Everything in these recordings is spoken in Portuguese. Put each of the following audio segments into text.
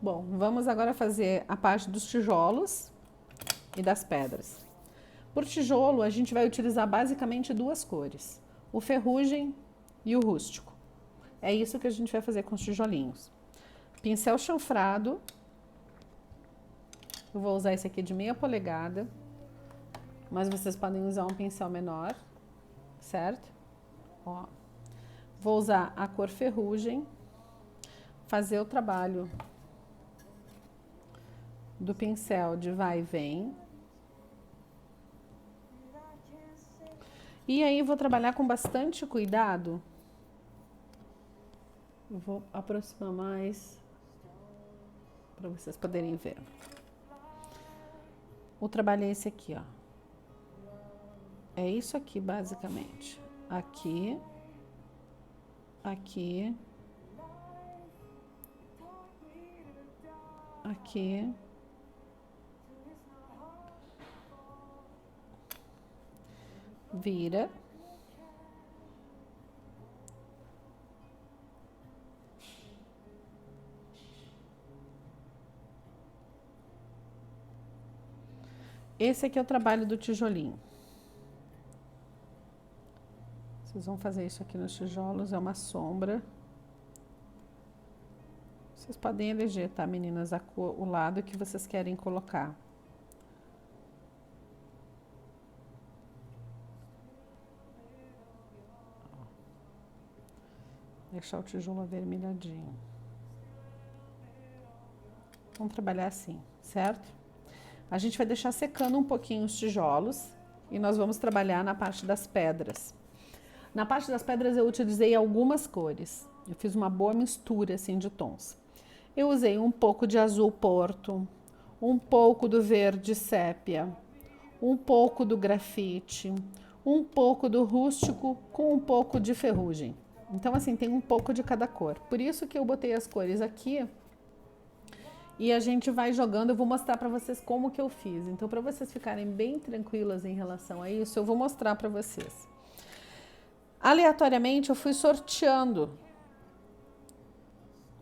Bom, vamos agora fazer a parte dos tijolos e das pedras. Por tijolo, a gente vai utilizar basicamente duas cores, o ferrugem e o rústico. É isso que a gente vai fazer com os tijolinhos. Pincel chanfrado, eu vou usar esse aqui de 0,5 polegada, mas vocês podem usar um pincel menor, certo? Ó, vou usar a cor ferrugem, fazer o trabalho do pincel de vai e vem. E aí vou trabalhar com bastante cuidado. Eu vou aproximar mais para vocês poderem ver. O trabalho é esse aqui, ó. É isso aqui, basicamente. Aqui, aqui, aqui, vira. Esse aqui é o trabalho do tijolinho. Vocês vão fazer isso aqui nos tijolos, é uma sombra. Vocês podem eleger, tá, meninas, a cor, o lado que vocês querem colocar. Deixar o tijolo avermelhadinho. Vamos trabalhar assim, certo? A gente vai deixar secando um pouquinho os tijolos e nós vamos trabalhar na parte das pedras. Na parte das pedras eu utilizei algumas cores. Eu fiz uma boa mistura assim de tons. Eu usei um pouco de azul porto, um pouco do verde sépia, um pouco do grafite, um pouco do rústico com um pouco de ferrugem. Então assim, tem um pouco de cada cor. Por isso que eu botei as cores aqui. E a gente vai jogando, eu vou mostrar para vocês como que eu fiz. Então, para vocês ficarem bem tranquilas em relação a isso, eu vou mostrar para vocês. Aleatoriamente, eu fui sorteando,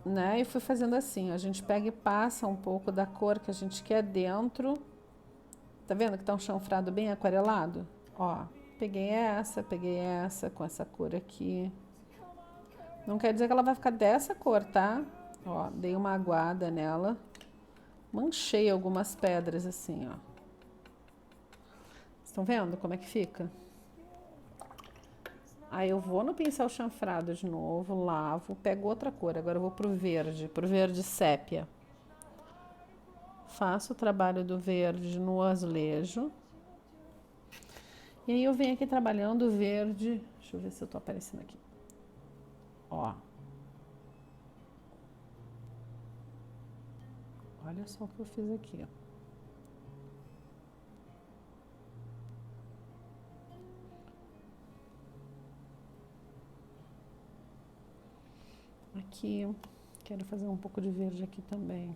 né? E fui fazendo assim, a gente pega e passa um pouco da cor que a gente quer dentro. Tá vendo que tá um chanfrado bem aquarelado? Ó, peguei essa com essa cor aqui. Não quer dizer que ela vai ficar dessa cor, tá? Ó, dei uma aguada nela. Manchei algumas pedras assim, ó. Estão vendo como é que fica? Aí eu vou no pincel chanfrado de novo, lavo, pego outra cor. Agora eu vou pro verde sépia. Faço o trabalho do verde no azulejo. E aí eu venho aqui trabalhando o verde. Deixa eu ver se eu tô aparecendo aqui. Ó. Olha só o que eu fiz aqui, ó. Aqui, quero fazer um pouco de verde aqui também.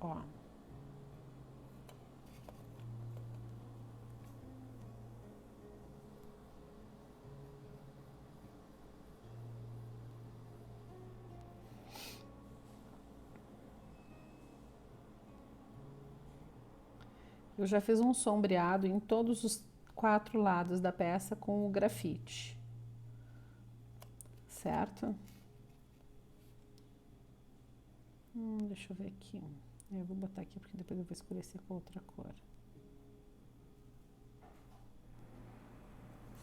Ó. Eu já fiz um sombreado em todos os 4 lados da peça com o grafite, certo? Deixa eu ver aqui. Eu vou botar aqui porque depois eu vou escurecer com outra cor.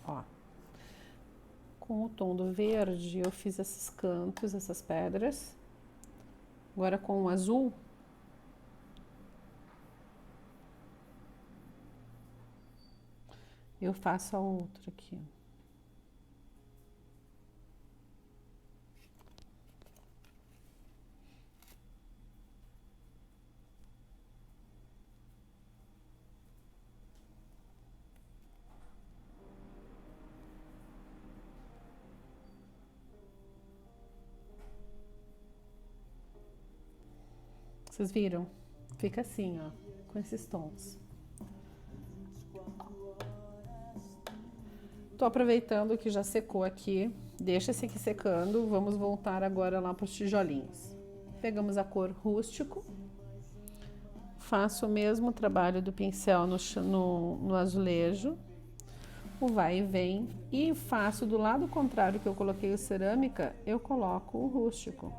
Ó. Com o tom do verde eu fiz esses cantos, essas pedras. Agora com o azul eu faço a outra aqui. Vocês viram? Fica assim, ó, com esses tons. Tô aproveitando que já secou aqui, deixa esse aqui secando, vamos voltar agora lá para os tijolinhos. Pegamos a cor rústico, faço o mesmo trabalho do pincel no azulejo, o vai e vem, e faço do lado contrário que eu coloquei o cerâmica, eu coloco o rústico.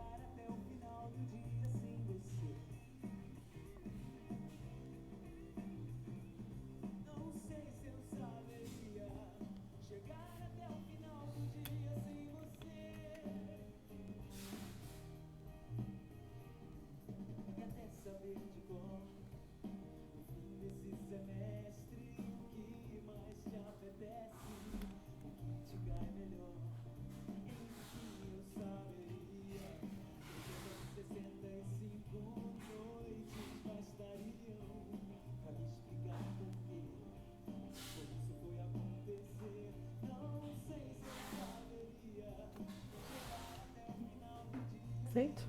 Feito?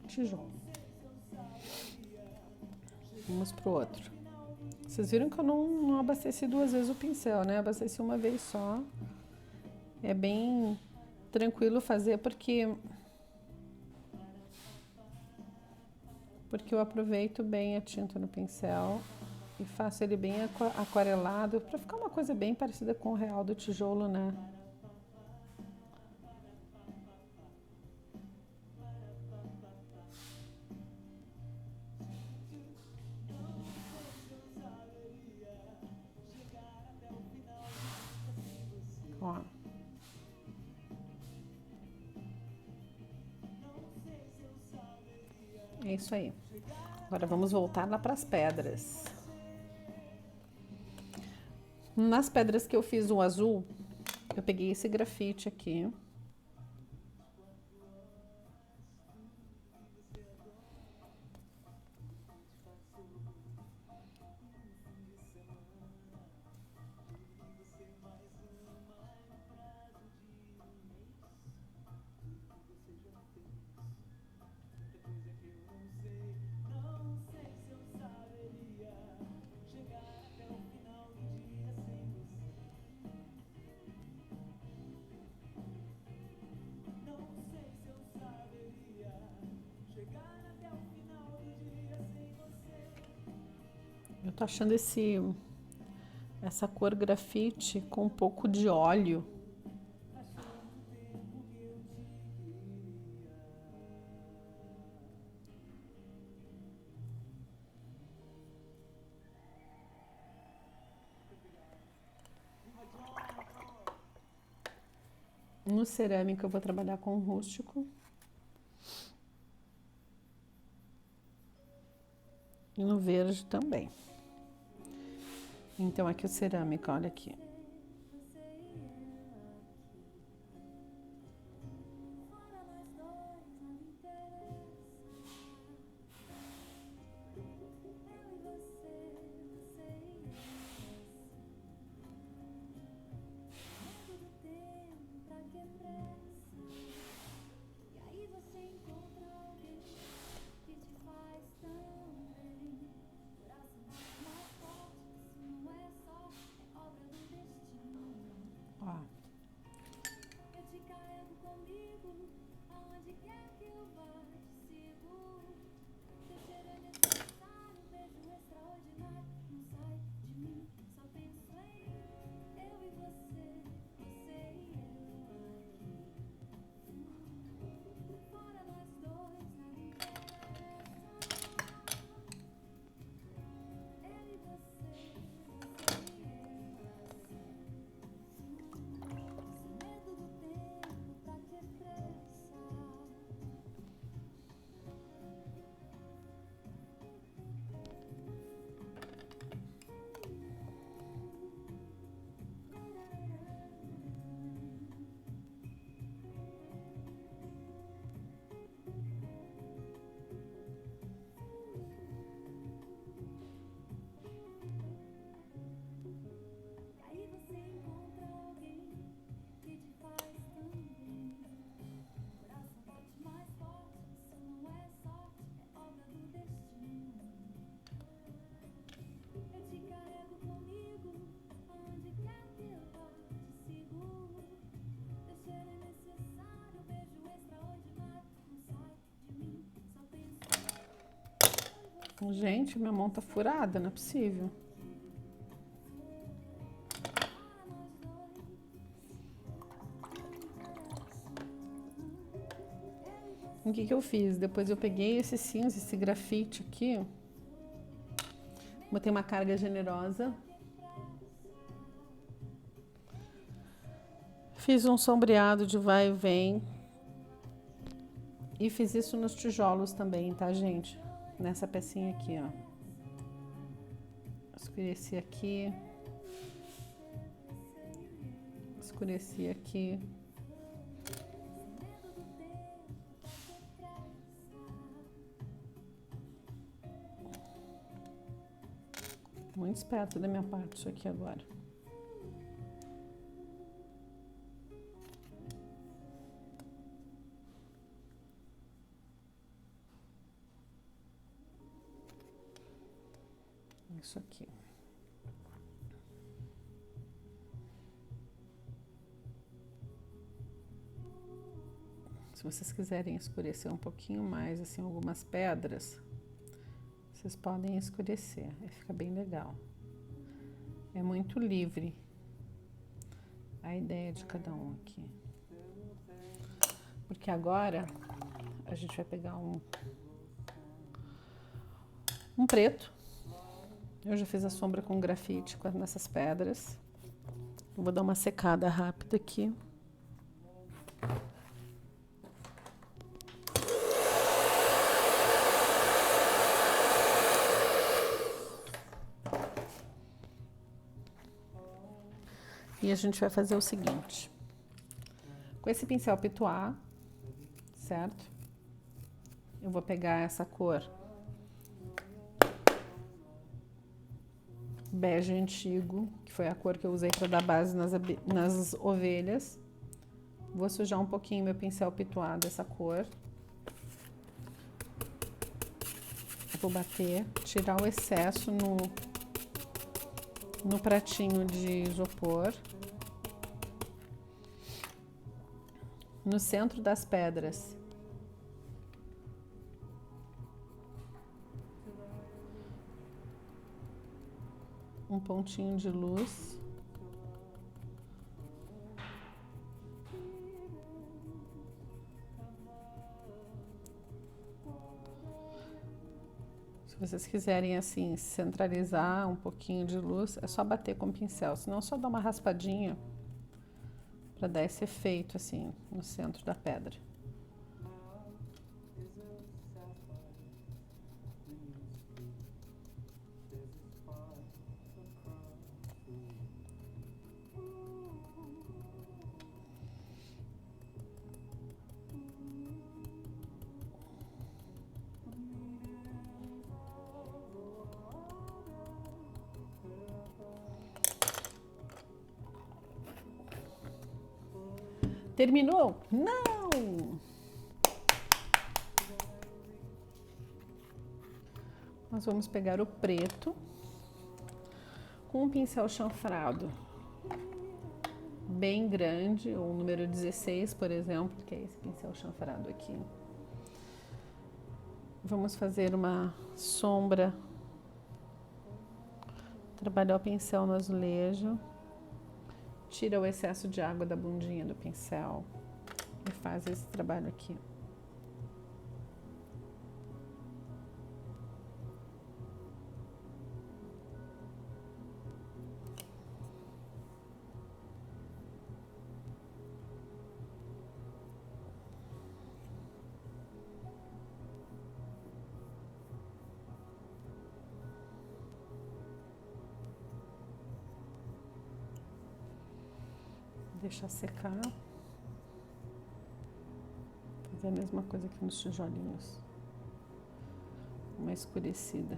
Tijolo. Vamos pro outro. Vocês viram que eu não abasteci 2 vezes o pincel, né? Abasteci uma vez só. É bem tranquilo fazer porque eu aproveito bem a tinta no pincel e faço ele bem aquarelado para ficar uma coisa bem parecida com o real do tijolo, né? Ó. É isso aí. Agora vamos voltar lá para as pedras. Nas pedras que eu fiz o azul, eu peguei esse grafite aqui. Eu tô achando essa cor grafite com um pouco de óleo. No cerâmico eu vou trabalhar com rústico. E no verde também. Então aqui o cerâmica, olha aqui. Gente, minha mão tá furada, não é possível. O que que eu fiz? Depois eu peguei esse cinza, esse grafite aqui, botei uma carga generosa, fiz um sombreado de vai e vem e fiz isso nos tijolos também, tá, gente? Nessa pecinha aqui, ó. Escureci aqui, escureci aqui. Muito esperto da minha parte isso aqui agora. Isso aqui. Se vocês quiserem escurecer um pouquinho mais, assim, algumas pedras, vocês podem escurecer, aí fica bem legal. É muito livre a ideia de cada um aqui. Porque agora a gente vai pegar um preto. Eu já fiz a sombra com grafite nessas pedras. Eu vou dar uma secada rápida aqui. E a gente vai fazer o seguinte. Com esse pincel Pitois, certo? Eu vou pegar essa cor bege antigo, que foi a cor que eu usei para dar base nas ovelhas. Vou sujar um pouquinho meu pincel Pitois dessa cor. Vou bater, tirar o excesso no pratinho de isopor. No centro das pedras, um pontinho de luz. Se vocês quiserem assim centralizar um pouquinho de luz, é só bater com o pincel, senão só dá uma raspadinha para dar esse efeito assim no centro da pedra. Terminou? Não! Nós vamos pegar o preto com um pincel chanfrado bem grande, o número 16, por exemplo, que é esse pincel chanfrado aqui. Vamos fazer uma sombra, trabalhar o pincel no azulejo. Tira o excesso de água da bundinha do pincel e faz esse trabalho aqui. Deixar secar. Fazer a mesma coisa aqui nos tijolinhos. Uma escurecida.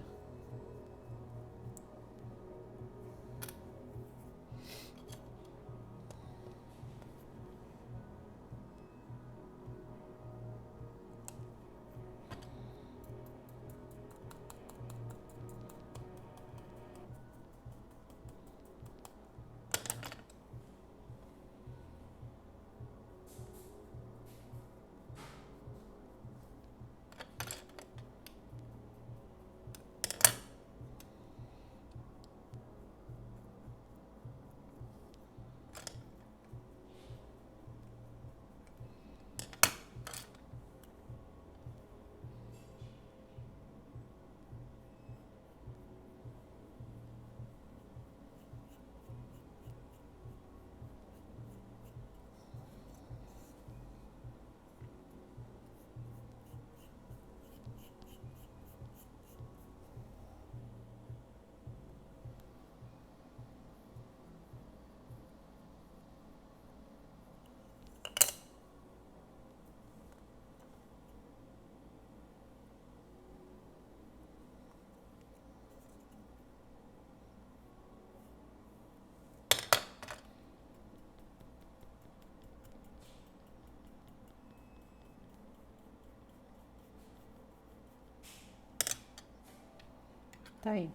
Tá aí.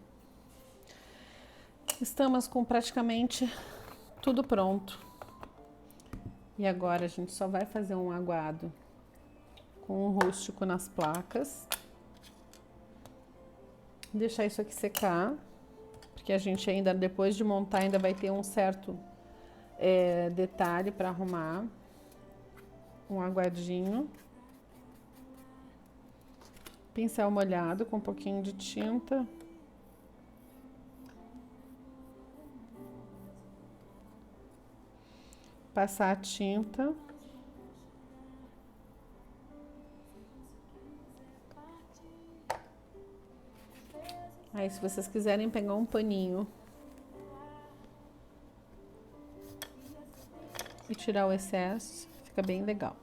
Estamos com praticamente tudo pronto. E agora a gente só vai fazer um aguado com um rústico nas placas. Deixar isso aqui secar, porque a gente ainda, depois de montar, ainda vai ter um certo detalhe para arrumar. Um aguadinho. Pincel molhado com um pouquinho de tinta. Passar a tinta. Aí, se vocês quiserem pegar um paninho e tirar o excesso, fica bem legal.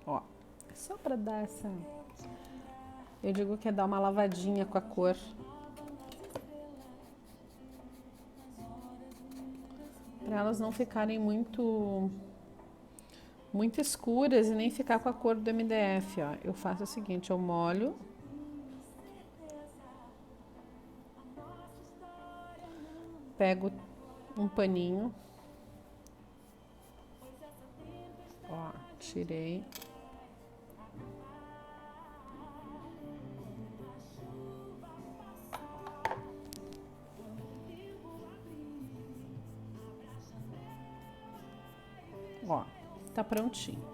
Ó, é só pra dar essa... Eu digo que é dar uma lavadinha com a cor. Pra elas não ficarem muito escuras e nem ficar com a cor do MDF, ó. Eu faço o seguinte, eu molho. Pego um paninho. Ó, tirei. Ó, tá prontinho.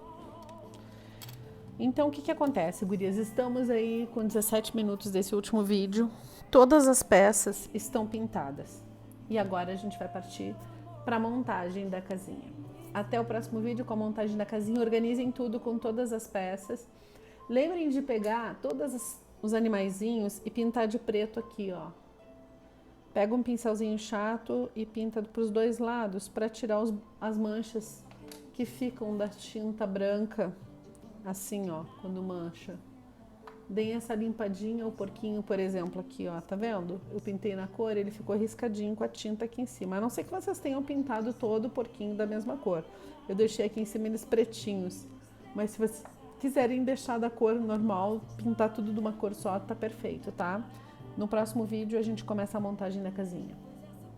Então, o que acontece, gurias? Estamos aí com 17 minutos desse último vídeo. Todas as peças estão pintadas. E agora a gente vai partir para a montagem da casinha. Até o próximo vídeo com a montagem da casinha. Organizem tudo com todas as peças. Lembrem de pegar todos os animaizinhos e pintar de preto aqui, ó. Pega um pincelzinho chato e pinta para os dois lados para tirar as manchas que ficam da tinta branca, assim, ó, quando mancha. Deem essa limpadinha, o porquinho, por exemplo, aqui, ó, tá vendo? Eu pintei na cor, ele ficou riscadinho com a tinta aqui em cima. A não ser que vocês tenham pintado todo o porquinho da mesma cor. Eu deixei aqui em cima eles pretinhos. Mas se vocês quiserem deixar da cor normal, pintar tudo de uma cor só, tá perfeito, tá? No próximo vídeo a gente começa a montagem da casinha.